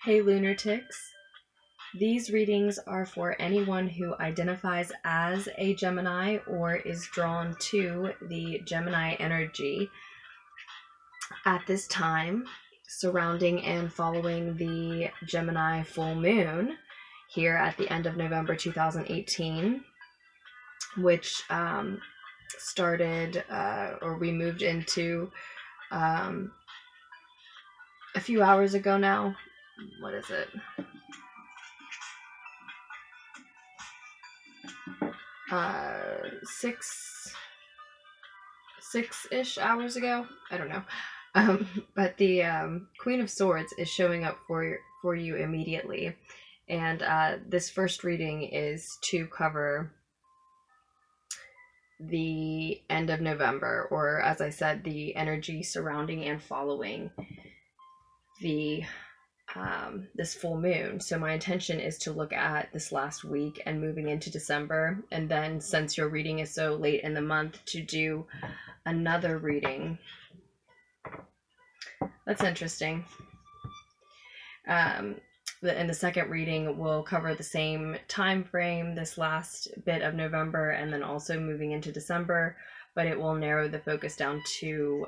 Hey Lunarticks, these readings are for anyone who identifies as a Gemini or is drawn to the Gemini energy at this time, surrounding and following the Gemini full moon here at the end of November 2018, which started or we moved into a few hours ago now. What is it? 6-ish hours ago. I don't know. But the Queen of Swords is showing up for you immediately, and this first reading is to cover the end of November, or as I said, the energy surrounding and following the this full moon. So my intention is to look at this last week and moving into December, and then since your reading is so late in the month, to do another reading. That's interesting. And the second reading will cover the same time frame, this last bit of November, and then also moving into December, but it will narrow the focus down to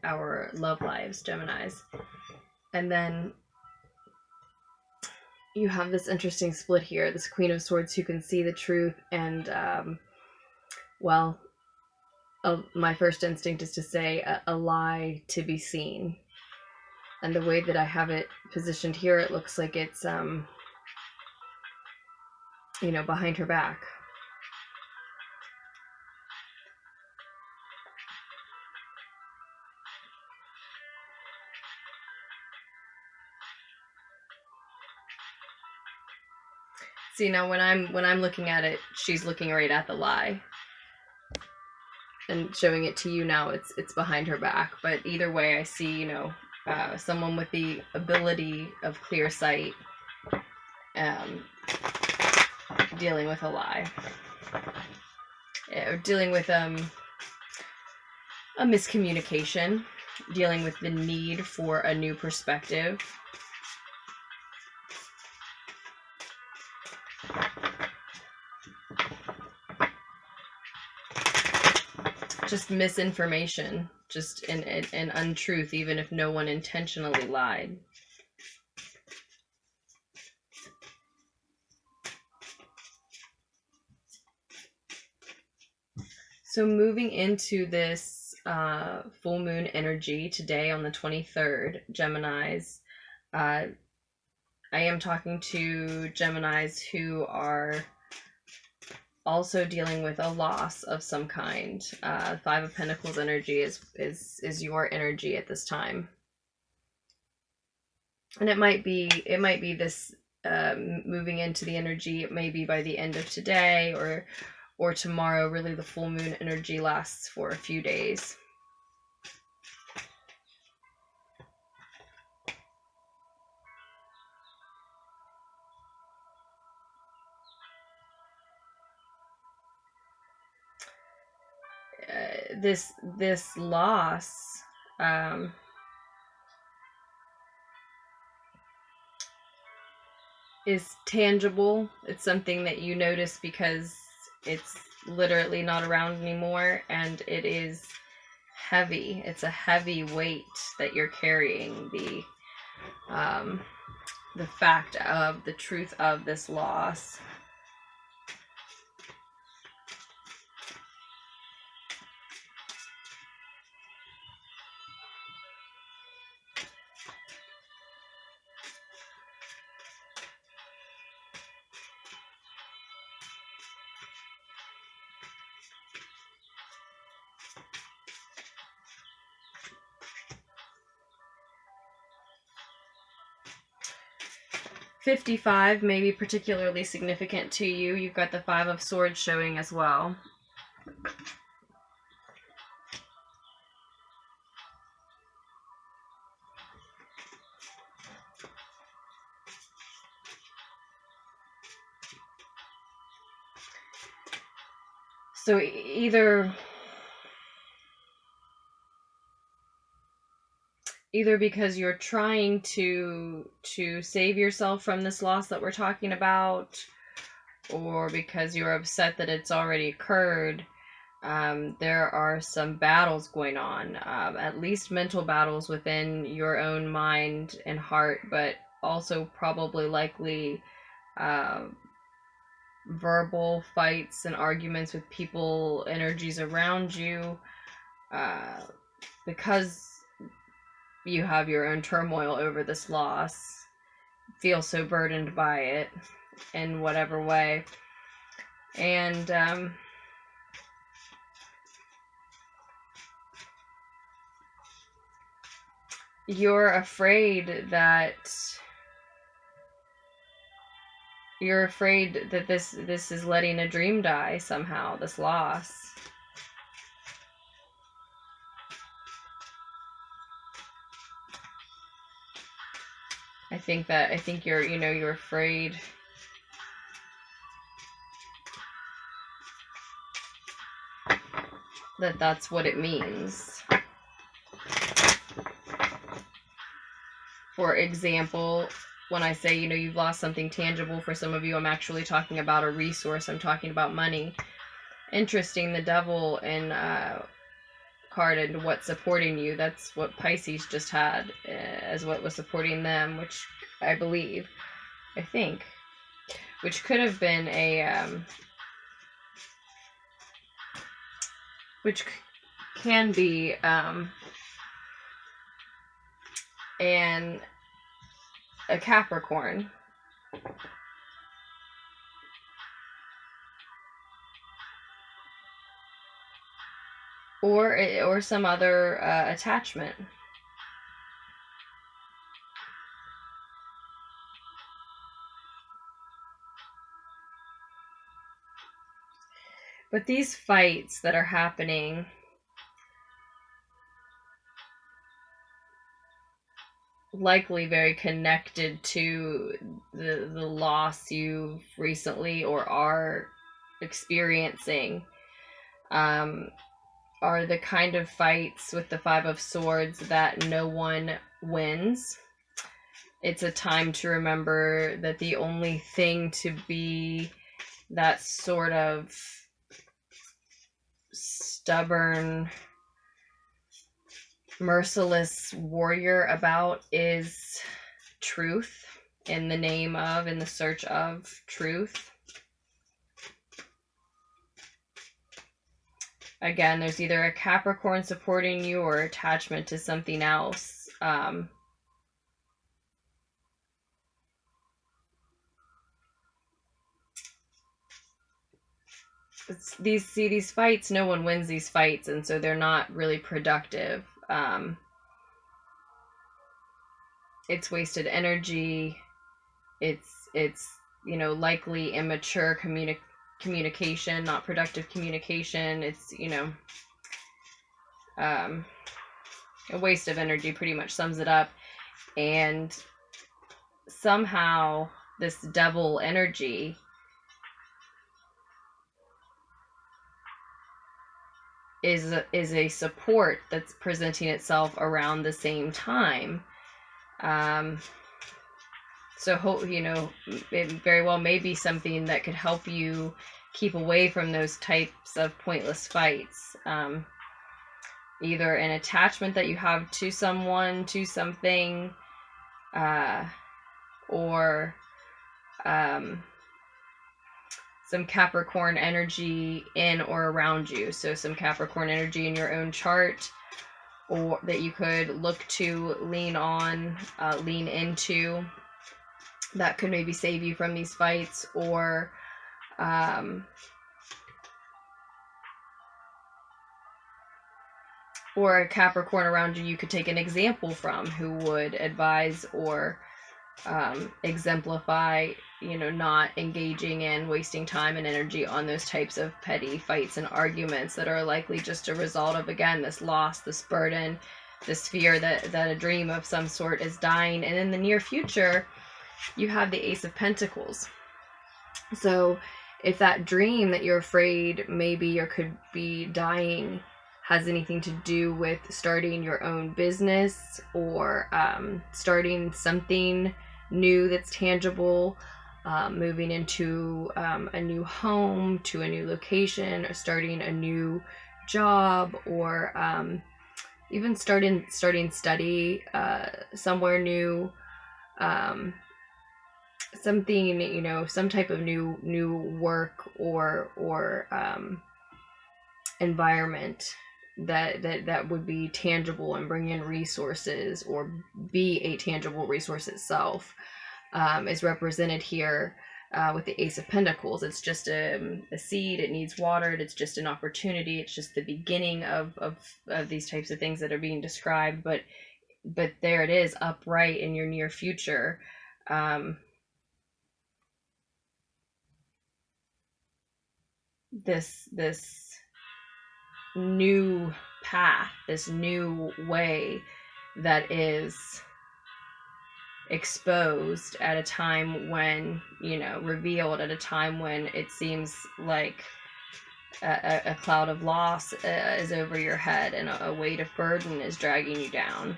our love lives, Geminis. And then you have this interesting split here, this Queen of Swords who can see the truth, and my first instinct is to say a lie to be seen. And the way that I have it positioned here, it looks like it's behind her back. See, now when I'm looking at it, she's looking right at the lie. And showing it to you now, it's behind her back. But either way, I see, someone with the ability of clear sight dealing with a lie. Dealing with a miscommunication, dealing with the need for a new perspective. Just misinformation, just an untruth, even if no one intentionally lied. So moving into this full moon energy today on the 23rd, Geminis, I am talking to Geminis who are also dealing with a loss of some kind. Five of Pentacles energy is your energy at this time, and it might be this moving into the energy. It may be by the end of today or tomorrow. Really, the full moon energy lasts for a few days. This loss is tangible. It's something that you notice because it's literally not around anymore, and it is heavy. It's a heavy weight that you're carrying, the fact of the truth of this loss. $55 may be particularly significant to you. You've got the Five of Swords showing as well. So either either because you're trying to save yourself from this loss that we're talking about, or because you're upset that it's already occurred. There are some battles going on, at least mental battles within your own mind and heart, but also probably likely verbal fights and arguments with people, energies around you, because you have your own turmoil over this loss, feel so burdened by it in whatever way. And you're afraid that this is letting a dream die somehow, this loss. I think you're afraid that that's what it means. For example, when I say, you've lost something tangible, for some of you, I'm actually talking about a resource. I'm talking about money. Interesting, the devil in card and what's supporting you. That's what Pisces just had as what was supporting them, which I think, which could have been which can be a Capricorn. Or some other attachment. But these fights that are happening, likely very connected to the loss you've recently or are experiencing, are the kind of fights with the Five of Swords that no one wins. It's a time to remember that the only thing to be that sort of stubborn, merciless warrior about is truth, in the search of truth. Again, there's either a Capricorn supporting you or attachment to something else. These fights, no one wins these fights, and so they're not really productive. It's wasted energy. It's likely immature communication, not productive communication. It's a waste of energy, pretty much sums it up. And somehow this devil energy is a support that's presenting itself around the same time. So it very well may be something that could help you keep away from those types of pointless fights. Either an attachment that you have to someone, to something, or some Capricorn energy in or around you. So some Capricorn energy in your own chart, or that you could look to lean on, lean into, that could maybe save you from these fights, or a Capricorn around you could take an example from, who would advise or exemplify, not engaging in wasting time and energy on those types of petty fights and arguments that are likely just a result of, again, this loss, this burden, this fear that a dream of some sort is dying. And in the near future, you have the Ace of Pentacles. So if that dream that you're afraid maybe or could be dying has anything to do with starting your own business, or starting something new that's tangible, moving into a new home, to a new location, or starting a new job, or even starting study somewhere new, something, you know, some type of new work or environment that would be tangible and bring in resources, or be a tangible resource itself, is represented here with the Ace of Pentacles. It's just a seed. It needs watered. It's just an opportunity. It's just the beginning of these types of things that are being described. But there it is, upright in your near future. This new path, this new way that is exposed at a time when, you know, revealed at a time when it seems like a cloud of loss is over your head, and a weight of burden is dragging you down,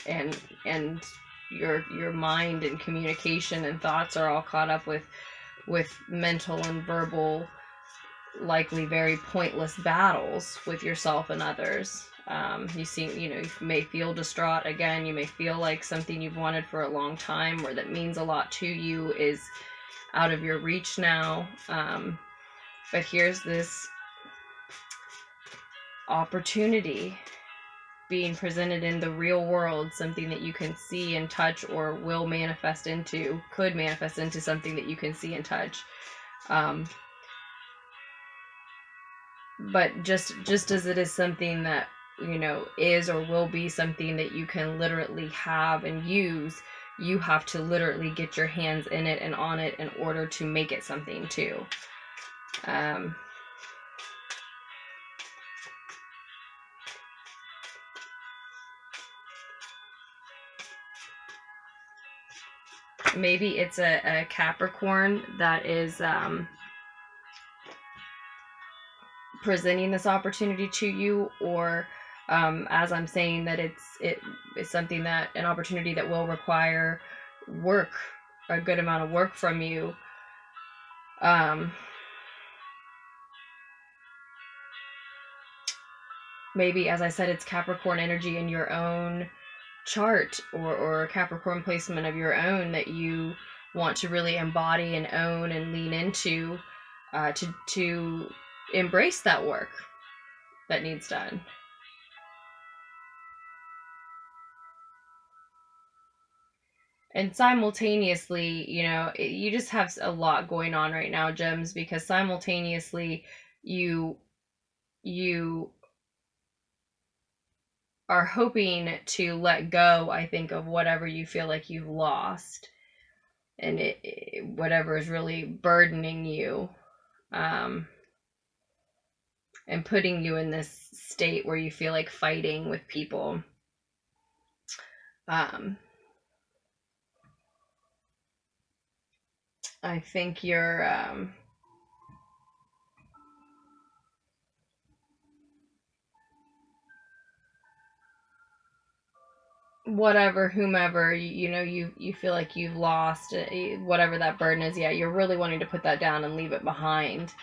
and your mind and communication and thoughts are all caught up with mental and verbal, likely very pointless battles with yourself and others. You may feel distraught again. You may feel like something you've wanted for a long time, or that means a lot to you, is out of your reach now. But here's this opportunity being presented in the real world, something that you can see and touch, or will manifest into, could manifest into something that you can see and touch. But just as it is something that, you know, is or will be something that you can literally have and use, you have to literally get your hands in it and on it in order to make it something too. Maybe it's a Capricorn that is presenting this opportunity to you, or as I'm saying, that it is something, that an opportunity that will require work, a good amount of work from you. Maybe, as I said, it's Capricorn energy in your own chart, or Capricorn placement of your own that you want to really embody and own and lean into, to embrace that work that needs done. And simultaneously, you know, you just have a lot going on right now, Gems, because simultaneously you are hoping to let go, I think, of whatever you feel like you've lost, and whatever is really burdening you, and putting you in this state where you feel like fighting with people. I think you're whatever, whomever, you feel like you've lost, whatever that burden is, you're really wanting to put that down and leave it behind.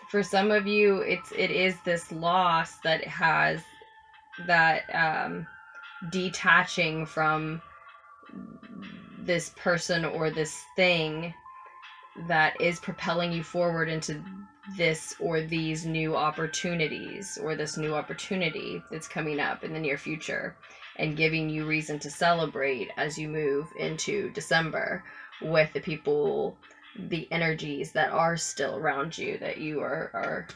For some of you, it is this loss that has that detaching from this person or this thing that is propelling you forward into this or these new opportunities, or this new opportunity that's coming up in the near future, and giving you reason to celebrate as you move into December with the people, the energies that are still around you, that you are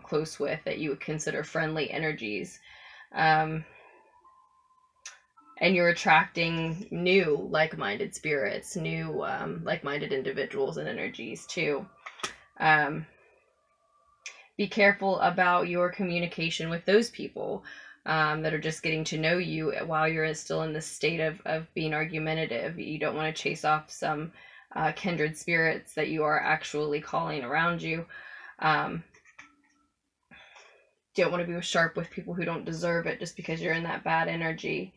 close with, that you would consider friendly energies. And you're attracting new like-minded spirits, new like-minded individuals and energies too. Be careful about your communication with those people. that are just getting to know you while you're still in this state of being argumentative. You don't want to chase off some kindred spirits that you are actually calling around you. Don't want to be sharp with people who don't deserve it just because you're in that bad energy.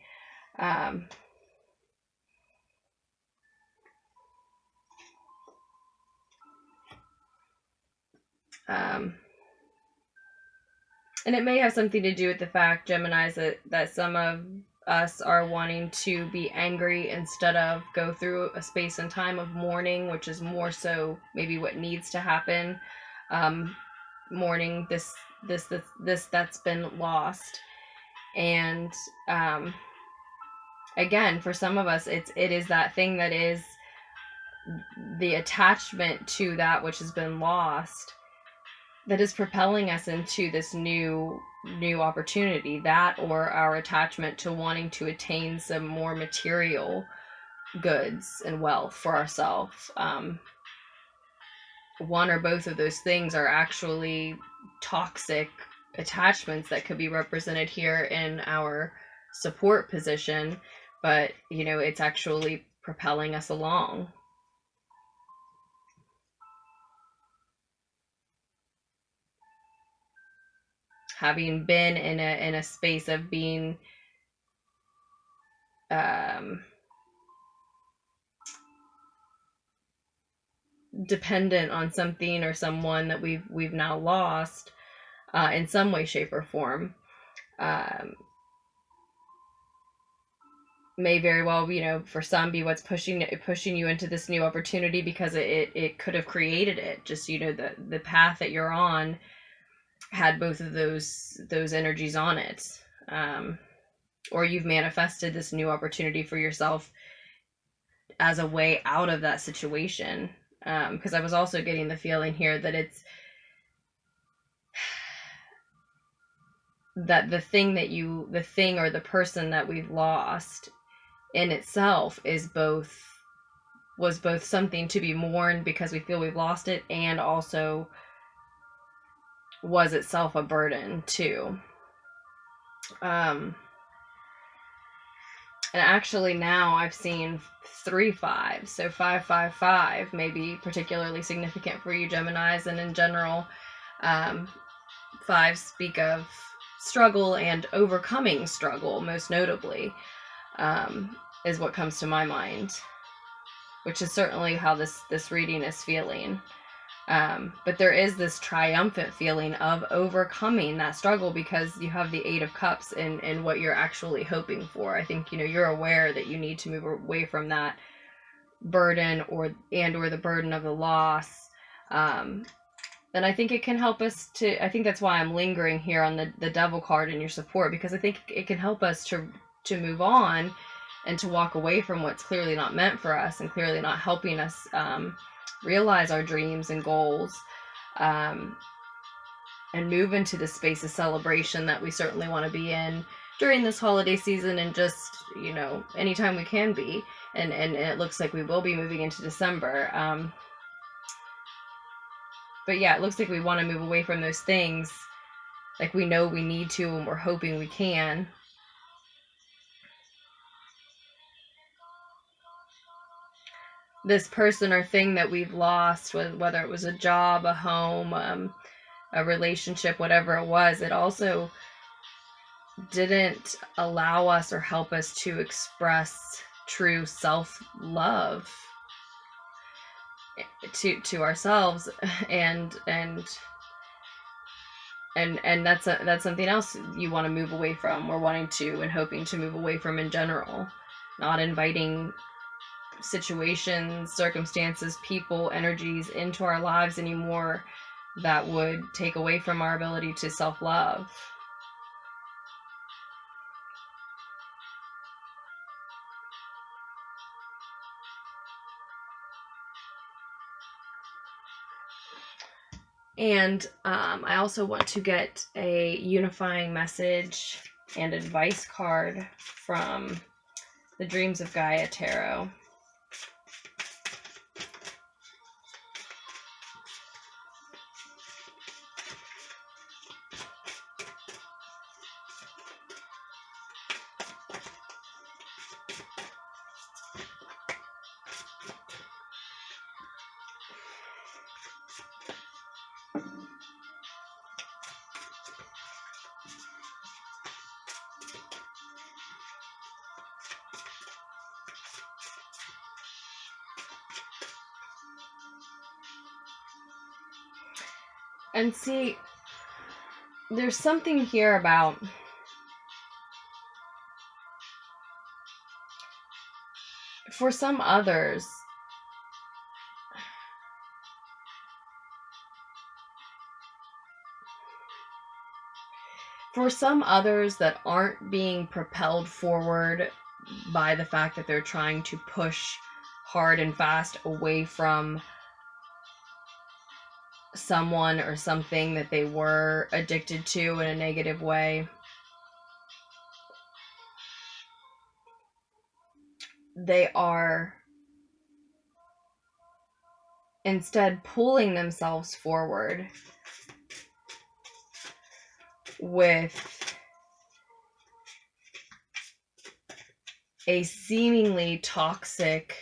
And it may have something to do with the fact, Geminis, that some of us are wanting to be angry instead of go through a space and time of mourning, which is more so maybe what needs to happen. Mourning this that's been lost. And again, for some of us, it is that thing that is the attachment to that which has been lost that is propelling us into this new opportunity, that or our attachment to wanting to attain some more material goods and wealth for ourselves. One or both of those things are actually toxic attachments that could be represented here in our support position, but it's actually propelling us along. Having been in a space of being dependent on something or someone that we've now lost in some way, shape, or form, may very well, for some, be what's pushing you into this new opportunity, because it could have created it. Just the path that you're on had both of those energies on it, or you've manifested this new opportunity for yourself as a way out of that situation. Because I was also getting the feeling here that it's that the thing or the person that we've lost in itself was both something to be mourned because we feel we've lost it, and also was itself a burden too. And actually now I've seen 3 5s, so 5 5 5 may be particularly significant for you, Geminis. And in general, 5s speak of struggle and overcoming struggle, most notably, is what comes to my mind, which is certainly how this reading is feeling. But there is this triumphant feeling of overcoming that struggle, because you have the 8 of Cups in what you're actually hoping for. I think, you're aware that you need to move away from that burden or the burden of the loss. And I think it can help us I think that's why I'm lingering here on the Devil card in your support, because I think it can help us to move on and to walk away from what's clearly not meant for us and clearly not helping us realize our dreams and goals, and move into the space of celebration that we certainly want to be in during this holiday season, and just anytime we can be, and it looks like we will be moving into December. But yeah, it looks like we want to move away from those things, like we know we need to, and we're hoping we can. This person or thing that we've lost, whether it was a job, a home, a relationship, whatever it was, it also didn't allow us or help us to express true self-love to ourselves, and that's something else you want to move away from, or wanting to and hoping to move away from in general. Not inviting situations, circumstances, people, energies into our lives anymore that would take away from our ability to self-love. And I also want to get a unifying message and advice card from the Dreams of Gaia Tarot. And see, there's something here about for some others, that aren't being propelled forward by the fact that they're trying to push hard and fast away from someone or something that they were addicted to in a negative way, they are instead pulling themselves forward with a seemingly toxic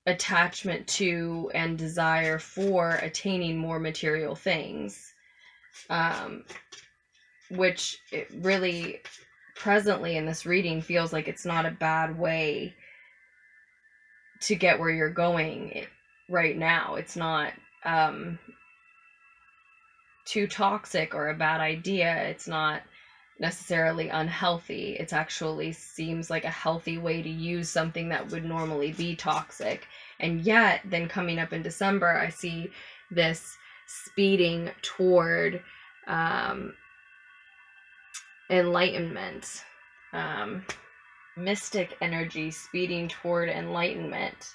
attachment to and desire for attaining more material things, which it really presently in this reading feels like it's not a bad way to get where you're going right now. It's not too toxic or a bad idea. It's not necessarily unhealthy. It actually seems like a healthy way to use something that would normally be toxic. And yet, then coming up in December, I see this speeding toward enlightenment. Mystic energy speeding toward enlightenment.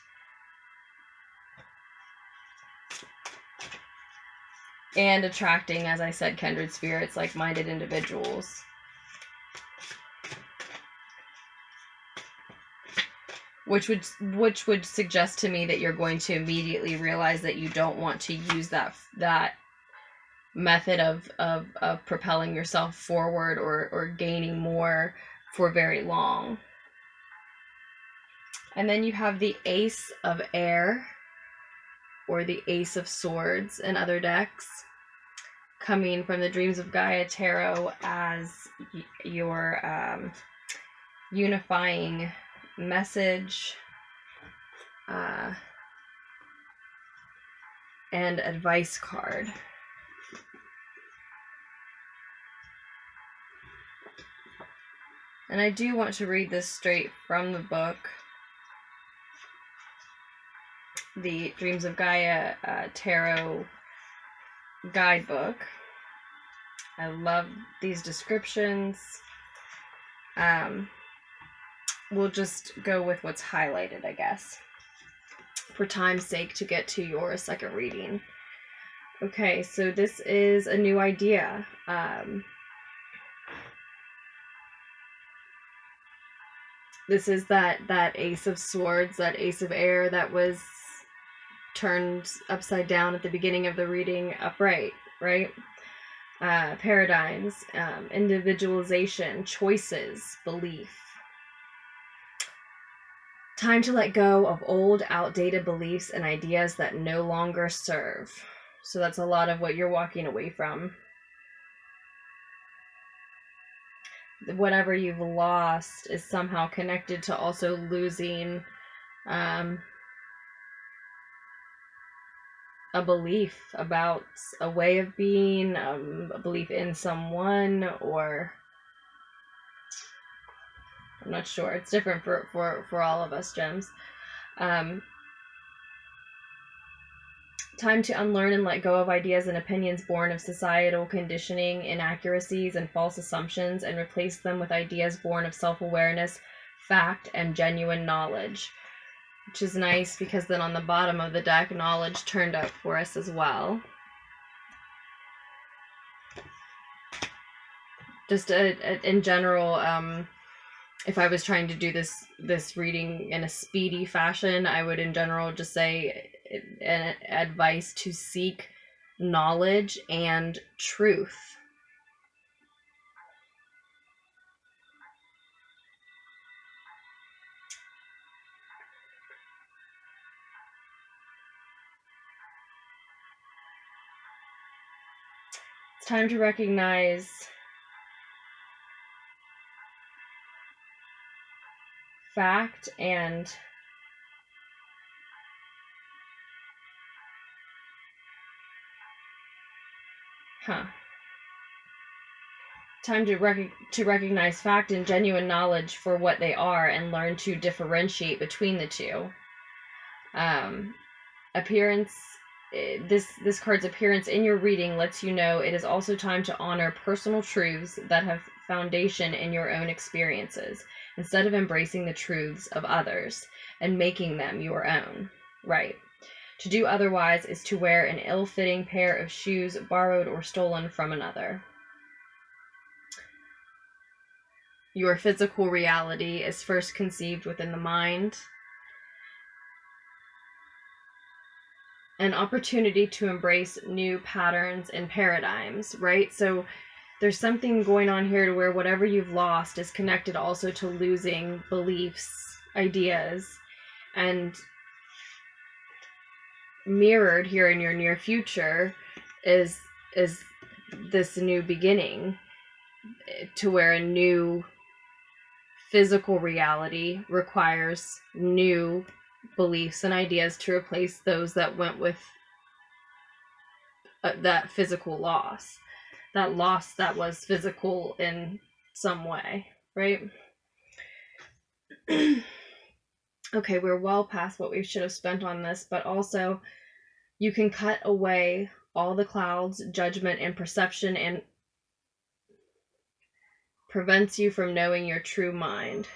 And attracting, as I said, kindred spirits, like-minded individuals. Which would suggest to me that you're going to immediately realize that you don't want to use that method of propelling yourself forward or gaining more for very long. And then you have the Ace of Air, or the Ace of Swords in other decks, coming from the Dreams of Gaia Tarot as your unifying message and advice card. And I do want to read this straight from the book, the Dreams of Gaia Tarot guidebook. I love these descriptions. We'll just go with what's highlighted, I guess, for time's sake, to get to your second reading. Okay, so this is a new idea. This is that Ace of Swords, that Ace of Air that was turned upside down at the beginning of the reading upright, right? Paradigms, individualization, choices, belief. Time to let go of old, outdated beliefs and ideas that no longer serve. So that's a lot of what you're walking away from. Whatever you've lost is somehow connected to also losing a belief about a way of being, a belief in someone, or I'm not sure. It's different for all of us, gems. Time to unlearn and let go of ideas and opinions born of societal conditioning, inaccuracies, and false assumptions, and replace them with ideas born of self-awareness, fact, and genuine knowledge. Which is nice, because then on the bottom of the deck, knowledge turned up for us as well. Just in general, if I was trying to do this reading in a speedy fashion, I would in general just say advice to seek knowledge and truth. It's time to recognize fact and Time to recognize fact and genuine knowledge for what they are and learn to differentiate between the two. Appearance. This card's appearance in your reading lets you know it is also time to honor personal truths that have foundation in your own experiences, instead of embracing the truths of others and making them your own. Right. To do otherwise is to wear an ill-fitting pair of shoes borrowed or stolen from another. Your physical reality is first conceived within the mind. An opportunity to embrace new patterns and paradigms, right? So there's something going on here to where whatever you've lost is connected also to losing beliefs, ideas, and mirrored here in your near future is this new beginning, to where a new physical reality requires new beliefs and ideas to replace those that went with that physical loss. That loss that was physical in some way, right? Okay, we're well past what we should have spent on this, but also you can cut away all the clouds, judgment, and perception, and prevents you from knowing your true mind.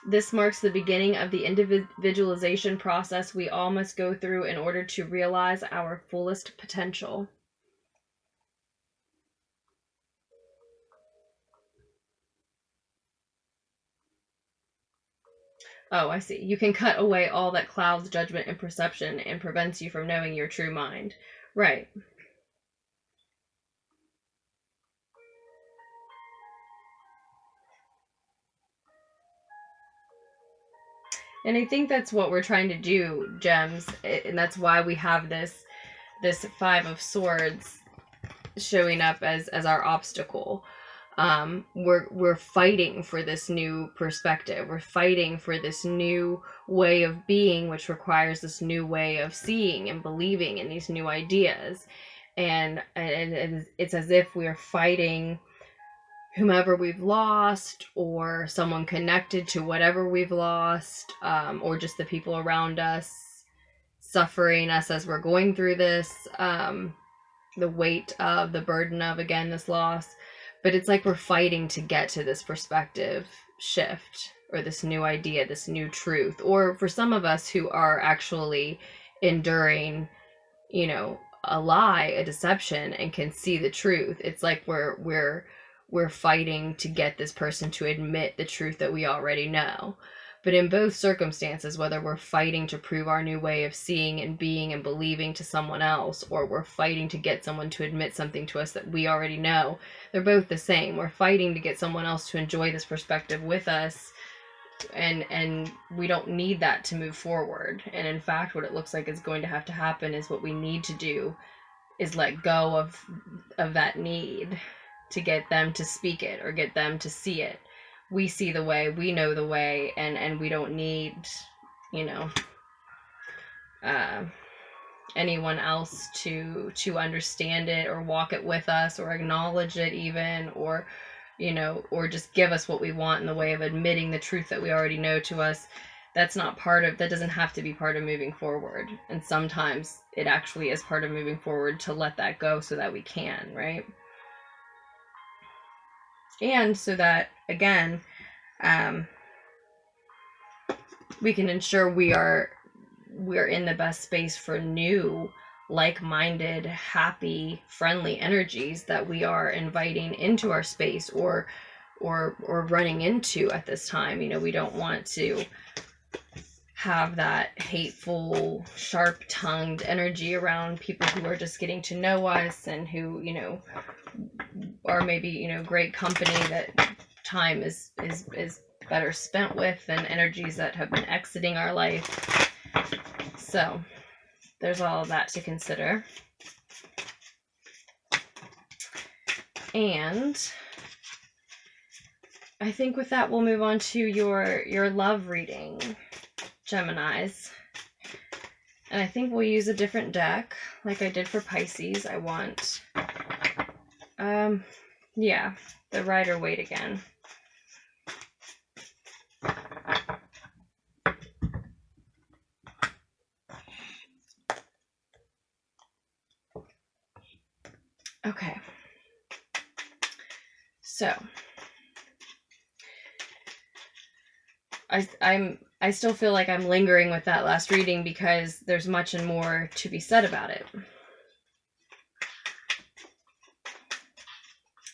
This marks the beginning of the individualization process we all must go through in order to realize our fullest potential. Oh, I see. You can cut away all that clouds judgment and perception and prevents you from knowing your true mind. Right. And I think that's what we're trying to do, Gems, and that's why we have this Five of Swords showing up as our obstacle. We're fighting for this new perspective. We're fighting for this new way of being, which requires this new way of seeing and believing in these new ideas. And it's as if we're fighting whomever we've lost, or someone connected to whatever we've lost, or just the people around us suffering us as we're going through this, the weight of the burden of, again, this loss. But it's like we're fighting to get to this perspective shift, or this new idea, this new truth. Or for some of us who are actually enduring, a lie, a deception, and can see the truth, it's like we're fighting to get this person to admit the truth that we already know. But in both circumstances, whether we're fighting to prove our new way of seeing and being and believing to someone else, or we're fighting to get someone to admit something to us that we already know, they're both the same. We're fighting to get someone else to enjoy this perspective with us, and we don't need that to move forward. And in fact, what it looks like is going to happen is what we need to do is let go of that need to get them to speak it or get them to see it. We see the way, we know the way, and we don't need, anyone else to understand it or walk it with us or acknowledge it even, or just give us what we want in the way of admitting the truth that we already know to us. That doesn't have to be part of moving forward. And sometimes it actually is part of moving forward to let that go so that we can, right? And so that, again, we can ensure we're in the best space for new, like-minded, happy, friendly energies that we are inviting into our space or running into at this time. We don't want to have that hateful, sharp-tongued energy around people who are just getting to know us and who, are maybe, great company that time is better spent with than energies that have been exiting our life. So there's all of that to consider. And I think with that, we'll move on to your love reading. Geminis. And I think we'll use a different deck like I did for Pisces. I want, yeah, the Rider-Waite again. Okay. So, I still feel like I'm lingering with that last reading because there's much and more to be said about it.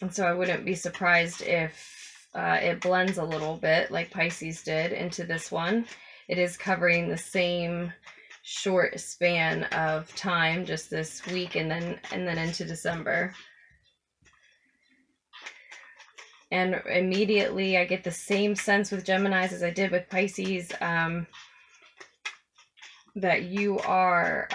And so I wouldn't be surprised if it blends a little bit like Pisces did into this one. It is covering the same short span of time, just this week and then into December. And immediately I get the same sense with Geminis as I did with Pisces, that you are,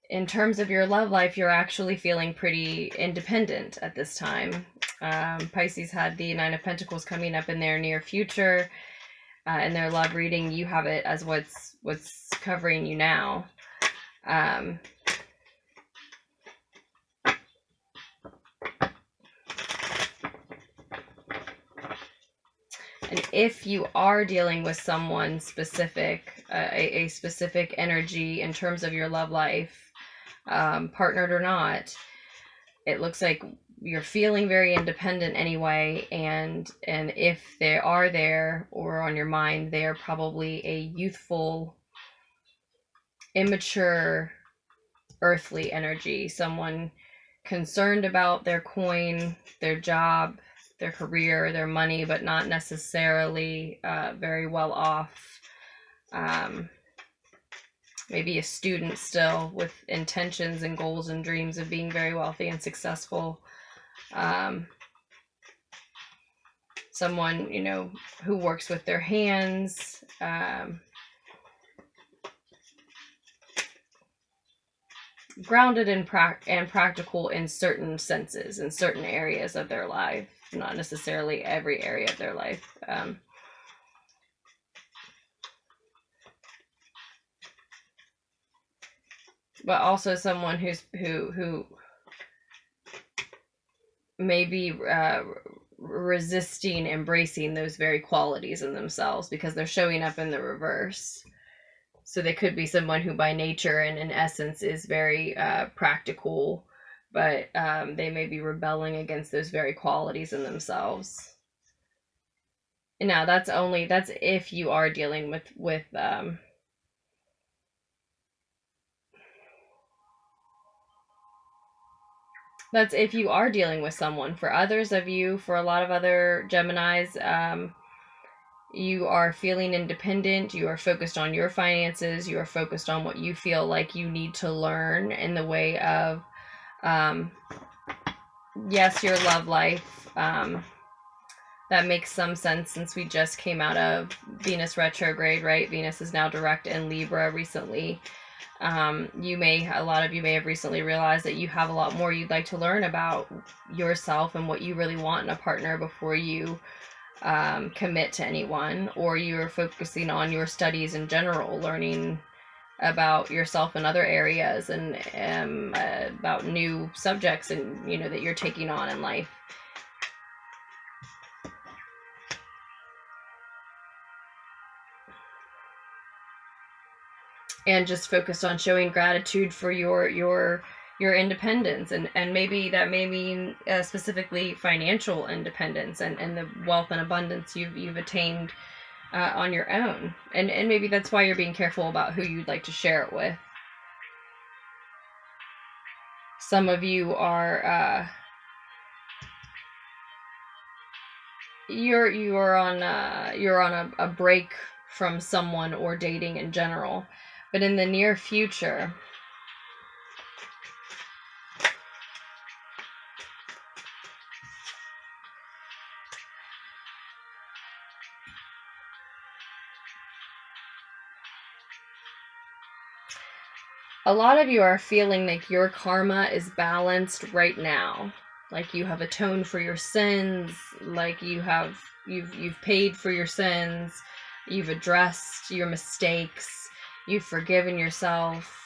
in terms of your love life, you're actually feeling pretty independent at this time. Pisces had the Nine of Pentacles coming up in their near future. In their love reading, you have it as what's covering you now. And if you are dealing with someone specific, a specific energy in terms of your love life, partnered or not, it looks like you're feeling very independent anyway. And if they are there or on your mind, they are probably a youthful, immature, earthly energy. Someone concerned about their coin, their job, their career, their money, but not necessarily very well off. Maybe a student still with intentions and goals and dreams of being very wealthy and successful. Someone, you know, who works with their hands. Grounded and practical in certain senses, in certain areas of their life, not necessarily every area of their life. But also someone who may be resisting embracing those very qualities in themselves because they're showing up in the reverse. So they could be someone who by nature and in essence is very practical, but they may be rebelling against those very qualities in themselves. And now that's if you are dealing with that's if you are dealing with someone. For others of you, for a lot of other Geminis, you are feeling independent, you are focused on your finances, you are focused on what you feel like you need to learn in the way of, yes, your love life. That makes some sense since we just came out of Venus retrograde, right? Venus is now direct in Libra recently. A lot of you may have recently realized that you have a lot more you'd like to learn about yourself and what you really want in a partner before you commit to anyone, or you're focusing on your studies in general, learning about yourself in other areas and about new subjects and that you're taking on in life. And just focused on showing gratitude for your independence, and maybe that may mean specifically financial independence and the wealth and abundance you've attained on your own, and maybe that's why you're being careful about who you'd like to share it with. Some of you are you're on a break from someone or dating in general, but in the near future, a lot of you are feeling like your karma is balanced right now. like you have atoned for your sins, like you've paid for your sins, you've addressed your mistakes, you've forgiven yourself.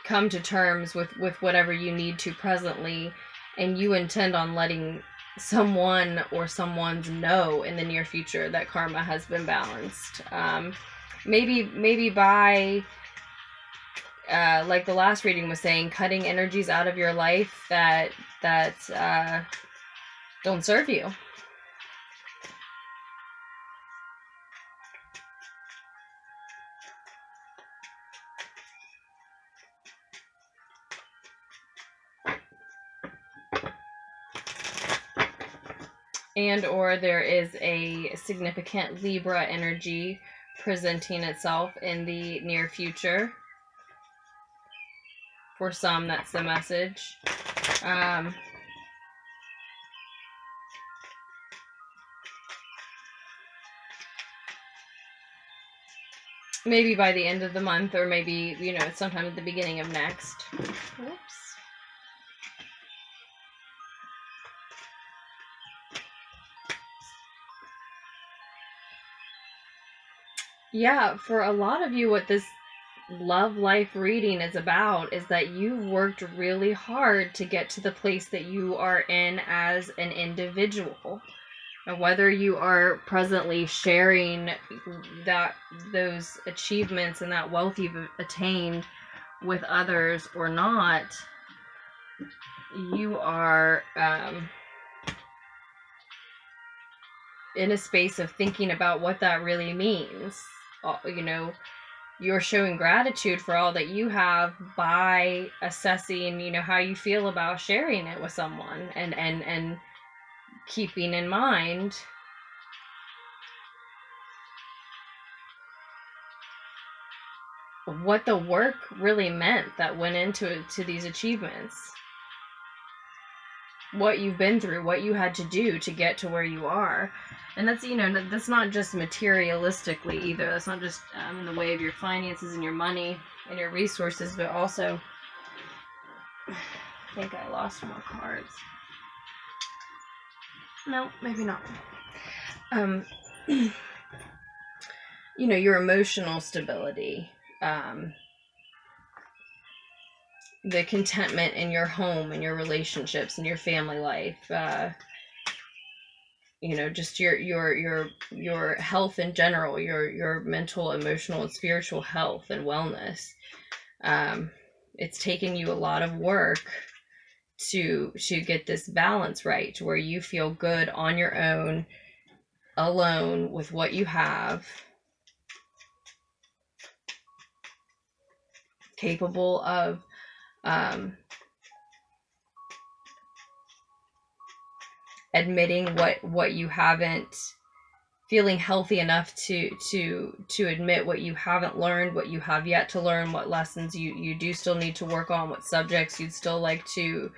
Come to terms with whatever you need to presently, and you intend on letting someone or someone's know in the near future that karma has been balanced. Maybe by like the last reading was saying, cutting energies out of your life that don't serve you. And or there is a significant Libra energy presenting itself in the near future. For some, that's the message. Maybe by the end of the month, or maybe, you know, sometime at the beginning of next. Whoops. Yeah, for a lot of you, what this love life reading is about is that you worked really hard to get to the place that you are in as an individual. And whether you are presently sharing those achievements and that wealth you've attained with others or not, you are in a space of thinking about what that really means. You know, you're showing gratitude for all that you have by assessing, you know, how you feel about sharing it with someone, and keeping in mind what the work really meant that went into these achievements. What you've been through, what you had to do to get to where you are. And that's, you know, that's not just materialistically either. That's not just in the way of your finances and your money and your resources, but also, I think I lost more cards. No, maybe not. You know, your emotional stability, the contentment in your home and your relationships and your family life, you know, just your health in general, your mental, emotional, and spiritual health and wellness. It's taken you a lot of work to get this balance right, to where you feel good on your own, alone with what you have, capable of admitting what you haven't, feeling healthy enough to admit what you haven't learned, what you have yet to learn, what lessons you do still need to work on, what subjects you'd still like to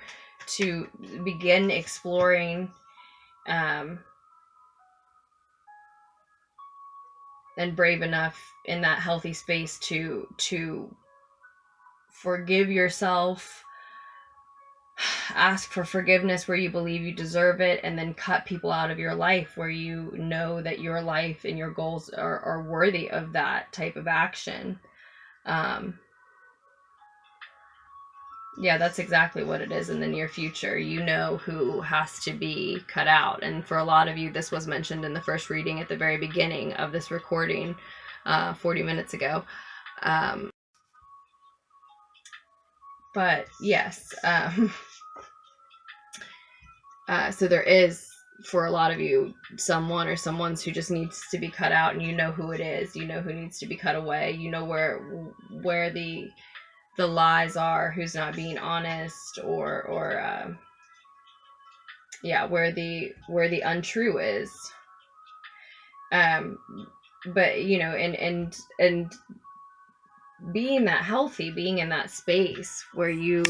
begin exploring, and brave enough in that healthy space to forgive yourself, ask for forgiveness where you believe you deserve it, and then cut people out of your life where you know that your life and your goals are worthy of that type of action. Yeah, that's exactly what it is in the near future. You know who has to be cut out. And for a lot of you, this was mentioned in the first reading at the very beginning of this recording 40 minutes ago. But yes, so there is, for a lot of you, someone or someone's who just needs to be cut out, and you know who it is. You know who needs to be cut away. You know where the lies are, who's not being honest, or yeah, where the untrue is. But you know, and being that healthy, being in that space where you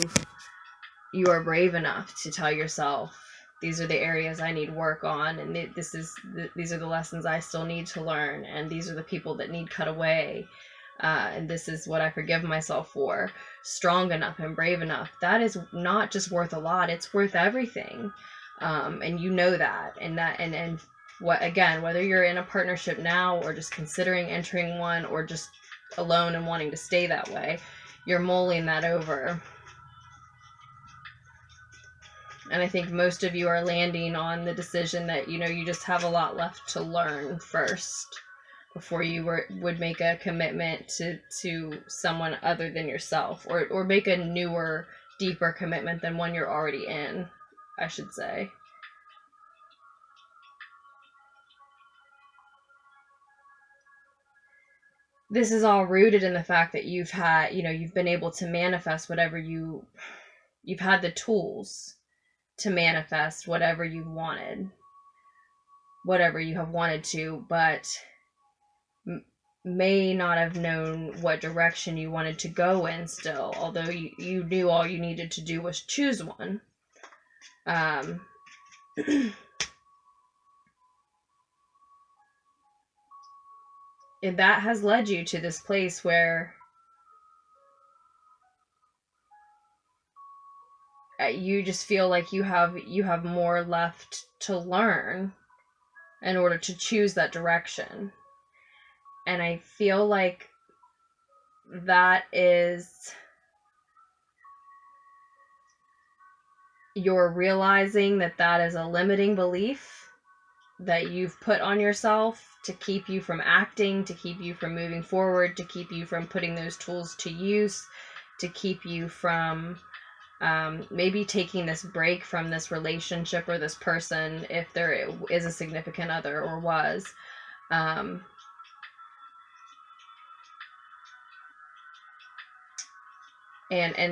are brave enough to tell yourself, these are the areas I need work on, and these are the lessons I still need to learn, and these are the people that need cut away. and this is what I forgive myself for, strong enough and brave enough, that is not just worth a lot, it's worth everything. And you know that, and what, again, whether you're in a partnership now or just considering entering one or just alone and wanting to stay that way, you're mulling that over. And I think most of you are landing on the decision that, you know, you just have a lot left to learn first before you would make a commitment to someone other than yourself, or make a newer, deeper commitment than one you're already in, I should say. This is all rooted in the fact that you've had, you know, you've been able to manifest whatever you've had the tools to manifest whatever you wanted, whatever you have wanted to, but may not have known what direction you wanted to go in still, although you knew all you needed to do was choose one. And that has led you to this place where you just feel like you have more left to learn in order to choose that direction. And I feel like that is, you're realizing that that is a limiting belief that you've put on yourself to keep you from acting, to keep you from moving forward, to keep you from putting those tools to use, to keep you from maybe taking this break from this relationship or this person, if there is a significant other or was. And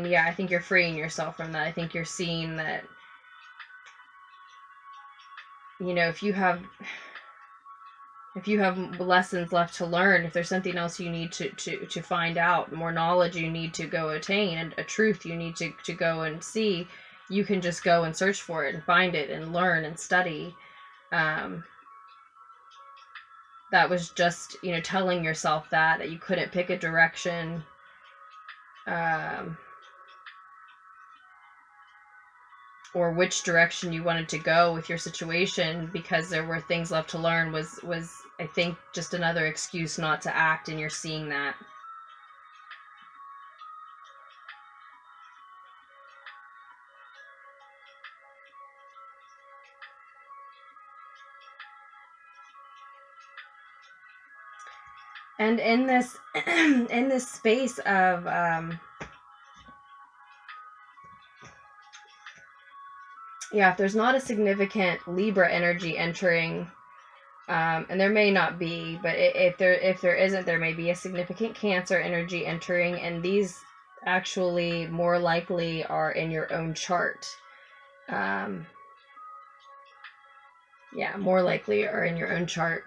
yeah, I think you're freeing yourself from that. I think you're seeing that, you know, if you have lessons left to learn, if there's something else you need to find out, more knowledge you need to go attain, and a truth you need to go and see, you can just go and search for it and find it and learn and study. That was just, you know, telling yourself that you couldn't pick a direction. Or which direction you wanted to go with your situation because there were things left to learn was I think just another excuse not to act, and you're seeing that. And in this in this space of yeah, if there's not a significant Libra energy entering, and there may not be, but if there isn't, there may be a significant Cancer energy entering, and these actually more likely are in your own chart. Yeah, more likely are in your own chart.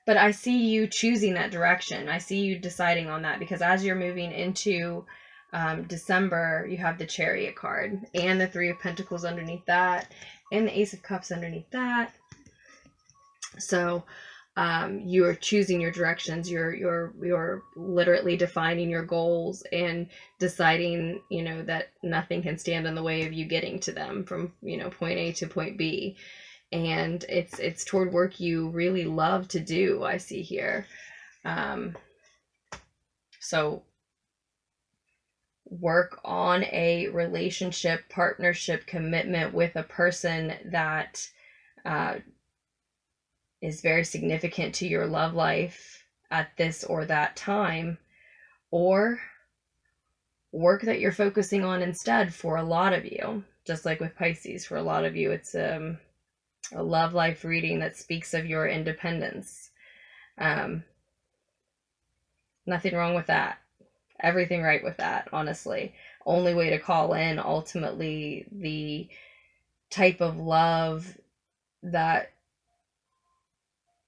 But I see you choosing that direction. I see you deciding on that, because as you're moving into December, you have the Chariot card and the Three of Pentacles underneath that, and the Ace of Cups underneath that. So you are choosing your directions. You're literally defining your goals and deciding, you know, that nothing can stand in the way of you getting to them from, you know, point A to point B. And it's toward work you really love to do, I see here. So work on a relationship, partnership, commitment with a person that is very significant to your love life at this or that time, or work that you're focusing on instead for a lot of you. Just like with Pisces, for a lot of you, it's a love life reading that speaks of your independence. Nothing wrong with that. Everything right with that, honestly. Only way to call in, ultimately, the type of love that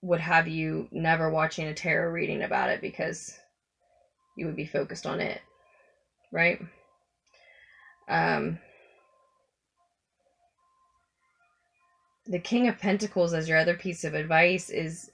would have you never watching a tarot reading about it, because you would be focused on it. right? The King of Pentacles as your other piece of advice is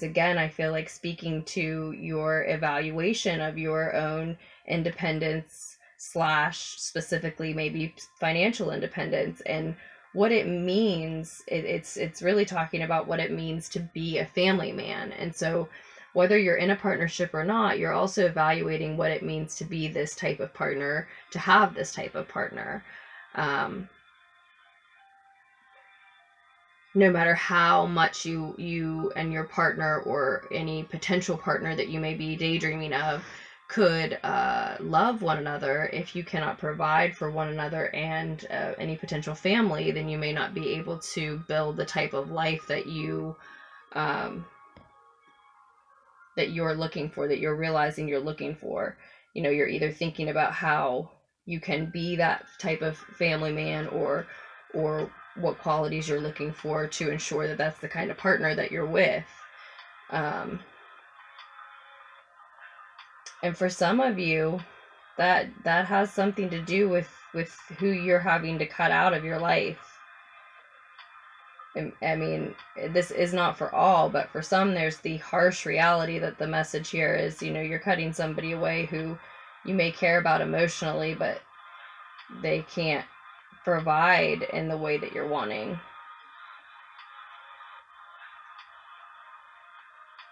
again, I feel like speaking to your evaluation of your own independence / specifically maybe financial independence, and what it means. It's really talking about what it means to be a family man. And so whether you're in a partnership or not, you're also evaluating what it means to be this type of partner, to have this type of partner. No matter how much you and your partner, or any potential partner that you may be daydreaming of, could love one another, if you cannot provide for one another and any potential family, then you may not be able to build the type of life that you're looking for, that you're realizing you're looking for. You know, you're either thinking about how you can be that type of family man, or what qualities you're looking for to ensure that that's the kind of partner that you're with. And for some of you, that has something to do with who you're having to cut out of your life. I mean, this is not for all, but for some, there's the harsh reality that the message here is, you know, you're cutting somebody away who you may care about emotionally, but they can't provide in the way that you're wanting.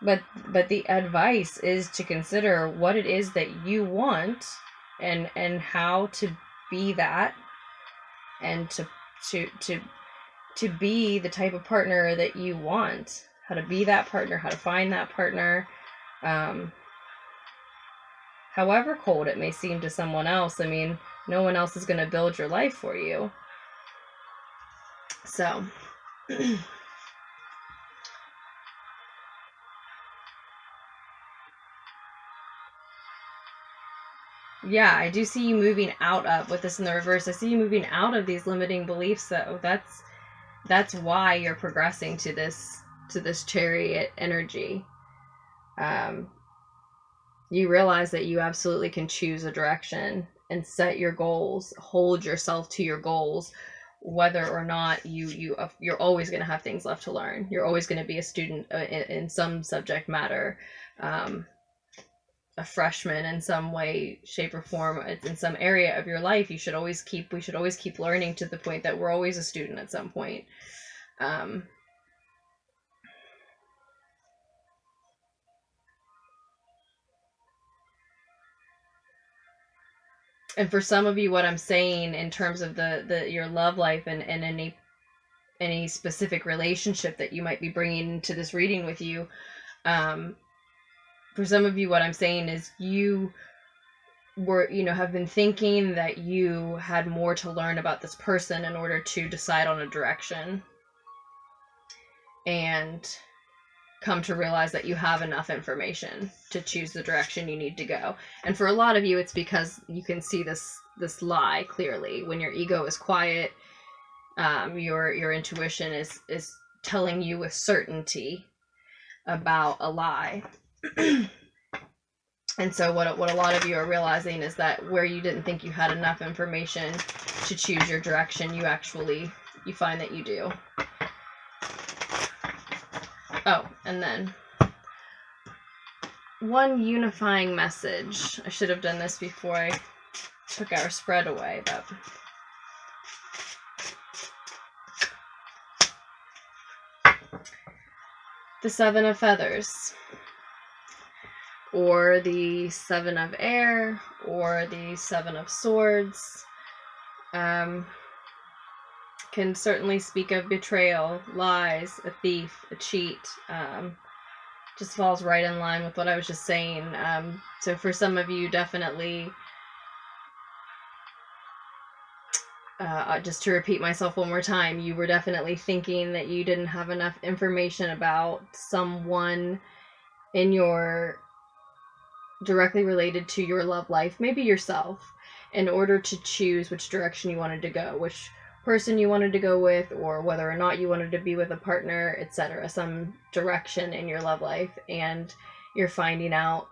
But the advice is to consider what it is that you want, and how to be that, and to be the type of partner that you want. How to be that partner, how to find that partner. However cold it may seem to someone else, I mean, no one else is going to build your life for you. So, yeah, I do see you moving out of, with this in the reverse, I see you moving out of these limiting beliefs, though. That's why you're progressing to this Chariot energy. You realize that you absolutely can choose a direction and set your goals, hold yourself to your goals, whether or not you're always going to have things left to learn. You're always going to be a student in some subject matter, a freshman in some way, shape, or form, in some area of your life. We should always keep learning, to the point that we're always a student at some point. And for some of you, what I'm saying in terms of your love life and any specific relationship that you might be bringing into this reading with you, for some of you, what I'm saying is you were, have been thinking that you had more to learn about this person in order to decide on a direction, and come to realize that you have enough information to choose the direction you need to go. And for a lot of you, it's because you can see this lie clearly. When your ego is quiet, your intuition is telling you with certainty about a lie. And so what a lot of you are realizing is that where you didn't think you had enough information to choose your direction, you find that you do. Oh, and then one unifying message. I should have done this before I took our spread away, but the Seven of Feathers, or the Seven of Air, or the Seven of Swords, can certainly speak of betrayal, lies, a thief, a cheat. Just falls right in line with what I was just saying. So for some of you, definitely, just to repeat myself one more time, you were definitely thinking that you didn't have enough information about someone in your directly related to your love life, maybe yourself, in order to choose which direction you wanted to go, which person you wanted to go with, or whether or not you wanted to be with a partner, etc. Some direction in your love life, and you're finding out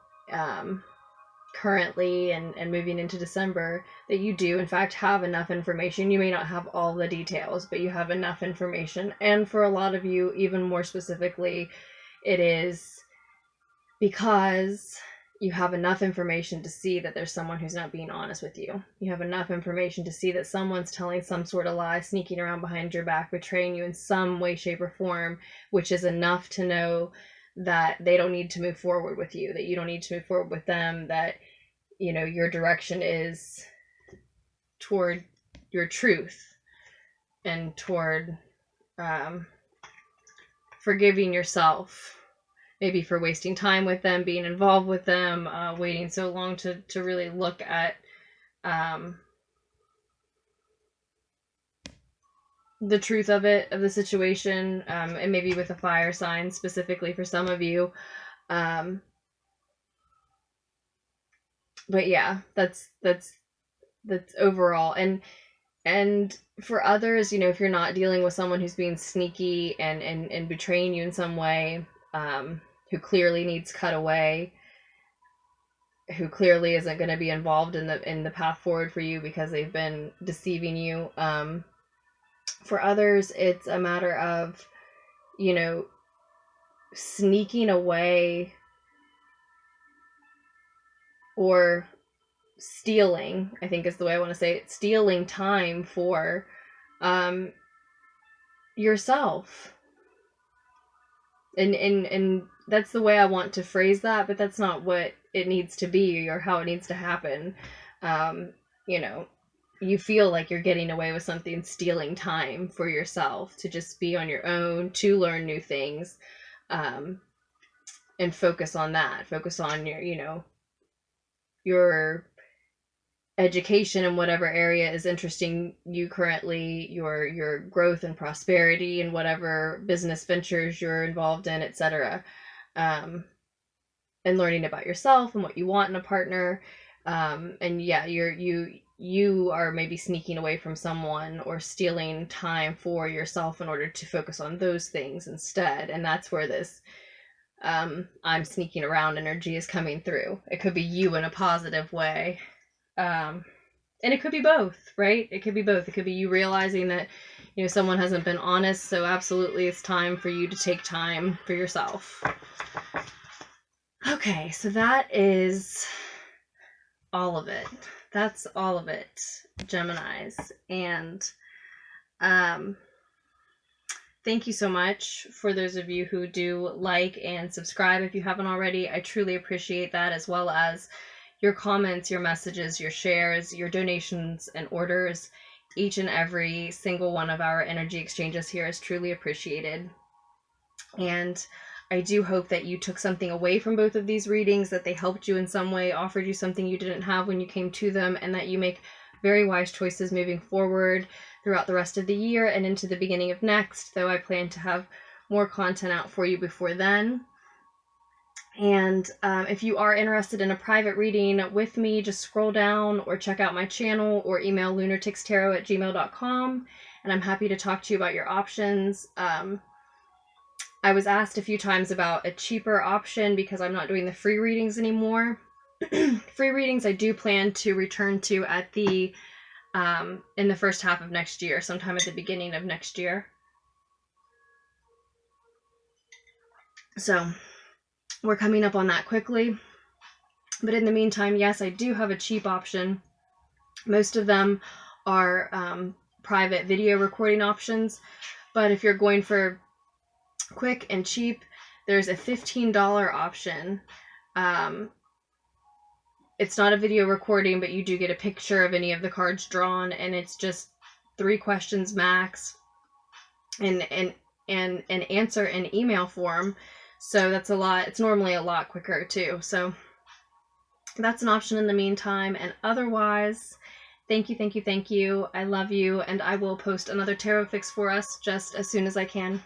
currently and moving into December, that you do in fact have enough information. You may not have all the details, but you have enough information. And for a lot of you, even more specifically, it is because you have enough information to see that there's someone who's not being honest with you. You have enough information to see that someone's telling some sort of lie, sneaking around behind your back, betraying you in some way, shape, or form, which is enough to know that they don't need to move forward with you, that you don't need to move forward with them, that, you know, your direction is toward your truth and toward forgiving yourself, maybe for wasting time with them, being involved with them, waiting so long to really look at the truth of the situation, and maybe with a fire sign specifically for some of you. But yeah, that's overall. And for others, you know, if you're not dealing with someone who's being sneaky and betraying you in some way, who clearly needs cut away, who clearly isn't going to be involved in the path forward for you because they've been deceiving you. For others, it's a matter of, you know, sneaking away or stealing, I think is the way I want to say it, stealing time for yourself. And that's the way I want to phrase that, but that's not what it needs to be or how it needs to happen. You know, you feel like you're getting away with something, stealing time for yourself to just be on your own, to learn new things, and focus on that. Focus on your, you know, your education in whatever area is interesting you currently, your growth and prosperity in whatever business ventures you're involved in, etc. And learning about yourself and what you want in a partner. And yeah, you are maybe sneaking away from someone or stealing time for yourself in order to focus on those things instead. And that's where this I'm sneaking around energy is coming through. It could be you in a positive way. And it could be both, right? It could be both. It could be you realizing that, you know, someone hasn't been honest, so absolutely it's time for you to take time for yourself. Okay, so that is all of it. That's all of it, Geminis. And thank you so much for those of you who do like and subscribe if you haven't already. I truly appreciate that, as well as your comments, your messages, your shares, your donations and orders. Each and every single one of our energy exchanges here is truly appreciated. And I do hope that you took something away from both of these readings, that they helped you in some way, offered you something you didn't have when you came to them, and that you make very wise choices moving forward throughout the rest of the year and into the beginning of next, though I plan to have more content out for you before then. And if you are interested in a private reading with me, just scroll down or check out my channel or email LunarticksTarot@gmail.com, and I'm happy to talk to you about your options. I was asked a few times about a cheaper option because I'm not doing the free readings anymore. Free readings I do plan to return to at the in the first half of next year, sometime at the beginning of next year. So we're coming up on that quickly. But in the meantime, yes, I do have a cheap option. Most of them are private video recording options. But if you're going for quick and cheap, there's a $15 option. It's not a video recording, but you do get a picture of any of the cards drawn, and it's just 3 questions max, and an answer in email form. So that's a lot. It's normally a lot quicker too. So that's an option in the meantime. And otherwise, thank you. I love you. And I will post another tarot fix for us just as soon as I can.